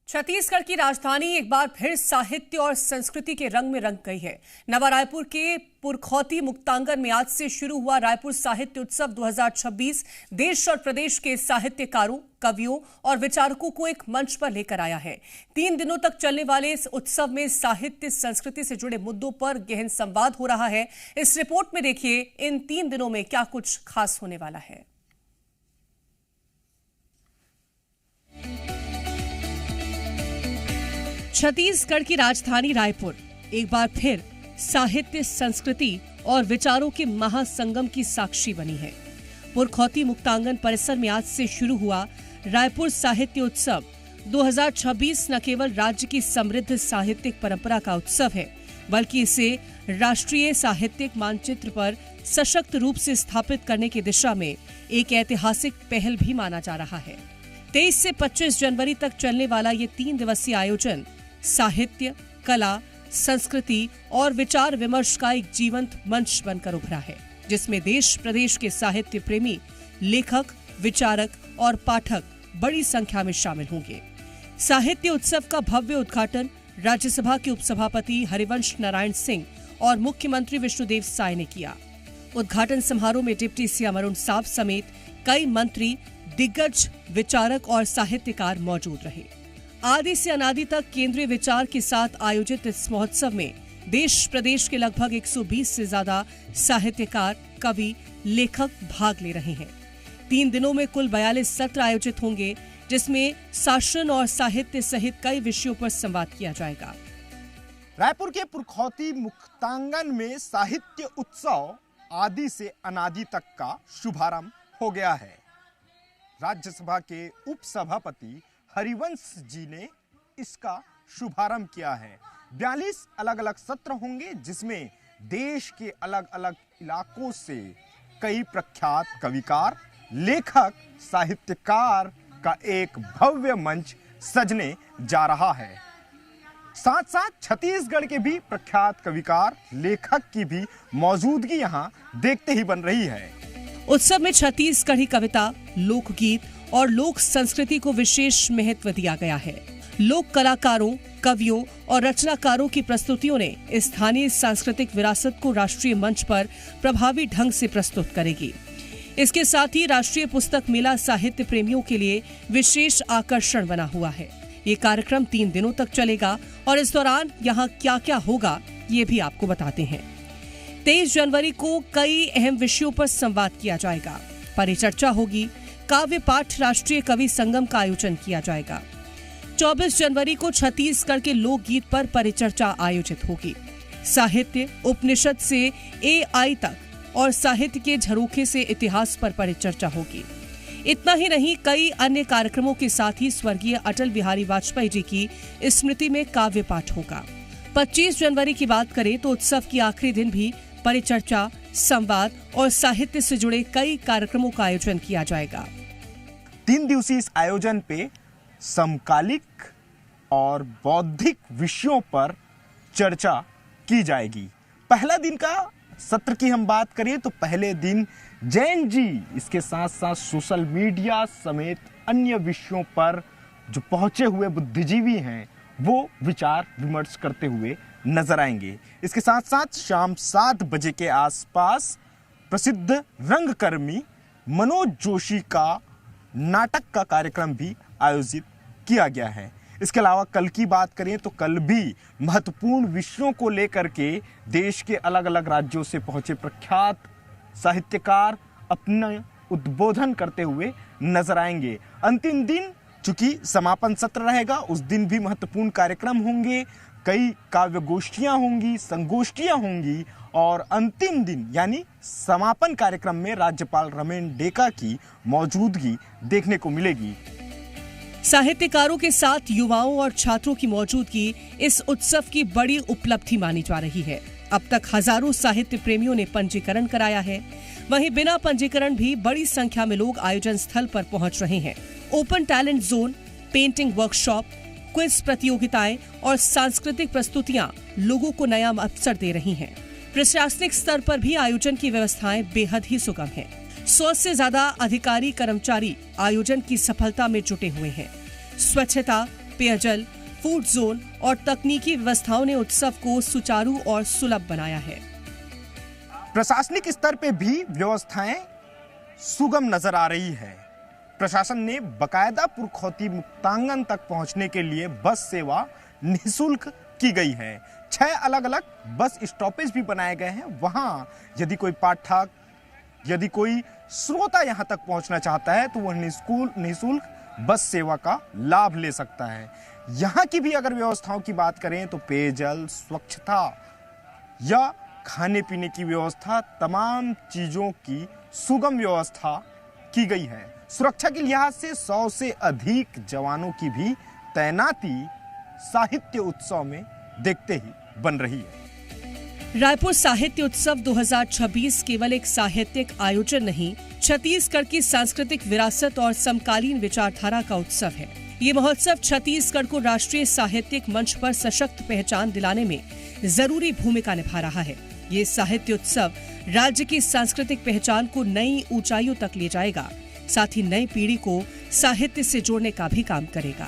छत्तीसगढ़ की राजधानी एक बार फिर साहित्य और संस्कृति के रंग में रंग गई है। नवा रायपुर के पुरखौती मुक्तांगन में आज से शुरू हुआ रायपुर साहित्य उत्सव 2026 देश और प्रदेश के साहित्यकारों, कवियों और विचारकों को एक मंच पर लेकर आया है। 3 दिनों तक चलने वाले इस उत्सव में साहित्य संस्कृति से जुड़े मुद्दों पर गहन संवाद हो रहा है। इस रिपोर्ट में देखिए इन 3 दिनों में क्या कुछ खास होने वाला है। छत्तीसगढ़ की राजधानी रायपुर एक बार फिर साहित्य, संस्कृति और विचारों के महासंगम की साक्षी बनी है। पुरखौती मुक्तांगन परिसर में आज से शुरू हुआ रायपुर साहित्य उत्सव 2026 न केवल राज्य की समृद्ध साहित्यिक परंपरा का उत्सव है, बल्कि इसे राष्ट्रीय साहित्यिक मानचित्र पर सशक्त रूप से स्थापित करने की दिशा में एक ऐतिहासिक पहल भी माना जा रहा है। 23 से 25 जनवरी तक चलने वाला ये 3 दिवसीय आयोजन साहित्य, कला, संस्कृति और विचार विमर्श का एक जीवंत मंच बनकर उभरा है, जिसमें देश प्रदेश के साहित्य प्रेमी, लेखक, विचारक और पाठक बड़ी संख्या में शामिल होंगे। साहित्य उत्सव का भव्य उद्घाटन राज्यसभा के उपसभापति हरिवंश नारायण सिंह और मुख्यमंत्री विष्णुदेव साय ने किया। उद्घाटन समारोह में डिप्टी सीएम अरुण साव समेत कई मंत्री, दिग्गज विचारक और साहित्यकार मौजूद रहे। आदि से अनादि तक केंद्रीय विचार के साथ आयोजित इस महोत्सव में देश प्रदेश के लगभग 120 से ज्यादा साहित्यकार, कवि, लेखक भाग ले रहे हैं। 3 दिनों में कुल 42 सत्र आयोजित होंगे, जिसमें शासन और साहित्य सहित कई विषयों पर संवाद किया जाएगा। रायपुर के पुरखौती मुक्तांगन में साहित्य उत्सव आदि से अनादि तक का शुभारंभ हो गया है। राज्यसभा के उपसभापति हरिवंश जी ने इसका शुभारंभ किया है। 42 अलग अलग सत्र होंगे, जिसमें देश के अलग अलग इलाकों से कई प्रख्यात कविकार, लेखक, साहित्यकार का एक भव्य मंच सजने जा रहा है। साथ साथ छत्तीसगढ़ के भी प्रख्यात कविकार, लेखक की भी मौजूदगी यहां देखते ही बन रही है। उत्सव में छत्तीसगढ़ी कविता, लोकगीत और लोक संस्कृति को विशेष महत्व दिया गया है। लोक कलाकारों, कवियों और रचनाकारों की प्रस्तुतियों ने स्थानीय सांस्कृतिक विरासत को राष्ट्रीय मंच पर प्रभावी ढंग से प्रस्तुत करेगी। इसके साथ ही राष्ट्रीय पुस्तक मेला साहित्य प्रेमियों के लिए विशेष आकर्षण बना हुआ है। ये कार्यक्रम 3 दिनों तक चलेगा और इस दौरान यहाँ क्या क्या होगा ये भी आपको बताते हैं। 23 जनवरी को कई अहम विषयों पर संवाद किया जाएगा। परिचर्चा होगी। काव्य पाठ राष्ट्रीय कवि संगम का आयोजन किया जाएगा। 24 जनवरी को छत्तीसगढ़ के लोकगीत पर परिचर्चा आयोजित होगी। साहित्य, उपनिषद से AI तक और साहित्य के झरोखे से इतिहास पर परिचर्चा होगी। इतना ही नहीं, कई अन्य कार्यक्रमों के साथ ही स्वर्गीय अटल बिहारी वाजपेयी जी की स्मृति में काव्य पाठ होगा। 25 जनवरी की बात करें तो उत्सव की आखिरी दिन भी परिचर्चा, संवाद और साहित्य से जुड़े कई कार्यक्रमों का आयोजन किया जाएगा। 3 दिवसीय इस आयोजन पे समकालिक और बौद्धिक विषयों पर चर्चा की जाएगी। पहला दिन का सत्र की हम बात करें तो पहले दिन जैन जी, इसके साथ साथ सोशल मीडिया समेत अन्य विषयों पर जो पहुंचे हुए बुद्धिजीवी हैं वो विचार विमर्श करते हुए नजर आएंगे। इसके साथ साथ शाम 7 बजे के आसपास प्रसिद्ध रंगकर्मी मनोज जोशी का नाटक का कार्यक्रम भी आयोजित किया गया है। इसके अलावा कल की बात करें तो कल भी महत्वपूर्ण विषयों को लेकर के देश के अलग अलग राज्यों से पहुंचे प्रख्यात साहित्यकार अपना उद्बोधन करते हुए नजर आएंगे। अंतिम दिन चूंकि समापन सत्र रहेगा, उस दिन भी महत्वपूर्ण कार्यक्रम होंगे। कई काव्य गोष्ठियां होंगी, संगोष्ठियां होंगी और अंतिम दिन यानी समापन कार्यक्रम में राज्यपाल रमेन डेका की मौजूदगी देखने को मिलेगी। साहित्यकारों के साथ युवाओं और छात्रों की मौजूदगी इस उत्सव की बड़ी उपलब्धि मानी जा रही है। अब तक हजारों साहित्य प्रेमियों ने पंजीकरण कराया है। वहीं बिना पंजीकरण भी बड़ी संख्या में लोग आयोजन स्थल पर पहुंच रहे हैं। Open talent zone, painting workshop, quiz प्रतियोगिताएं और सांस्कृतिक प्रस्तुतियां लोगों को नया अवसर दे रही हैं। प्रशासनिक स्तर पर भी आयोजन की व्यवस्थाएं बेहद ही सुगम हैं। 100 से ज्यादा अधिकारी कर्मचारी आयोजन की सफलता में जुटे हुए हैं। स्वच्छता, पेयजल, फूड जोन और तकनीकी व्यवस्थाओं ने उत्सव को सुचारू और सुलभ बनाया है। प्रशासनिक स्तर पे भी व्यवस्थाएं सुगम नजर आ रही है। प्रशासन ने बकायदा पुरखौती मुक्तांगन तक पहुंचने के लिए बस सेवा निःशुल्क की गई है। 6 अलग अलग बस स्टॉपेज भी बनाए गए हैं। वहां यदि कोई पाठक, यदि कोई श्रोता यहां तक पहुंचना चाहता है तो वह निःशुल्क बस सेवा का लाभ ले सकता है। यहां की भी अगर व्यवस्थाओं की बात करें तो पेयजल, स्वच्छता या खाने पीने की व्यवस्था, तमाम चीजों की सुगम व्यवस्था की गई है। सुरक्षा के लिहाज से 100 से अधिक जवानों की भी तैनाती साहित्य उत्सव में देखते ही बन रही है। रायपुर साहित्य उत्सव 2026 केवल एक साहित्यिक आयोजन नहीं, छत्तीसगढ़ की सांस्कृतिक विरासत और समकालीन विचारधारा का उत्सव है। ये महोत्सव छत्तीसगढ़ को राष्ट्रीय साहित्यिक मंच पर सशक्त पहचान दिलाने में जरूरी भूमिका निभा रहा है। ये साहित्य उत्सव राज्य की सांस्कृतिक पहचान को नई ऊंचाइयों तक ले जाएगा, साथ ही नई पीढ़ी को साहित्य से जोड़ने का भी काम करेगा।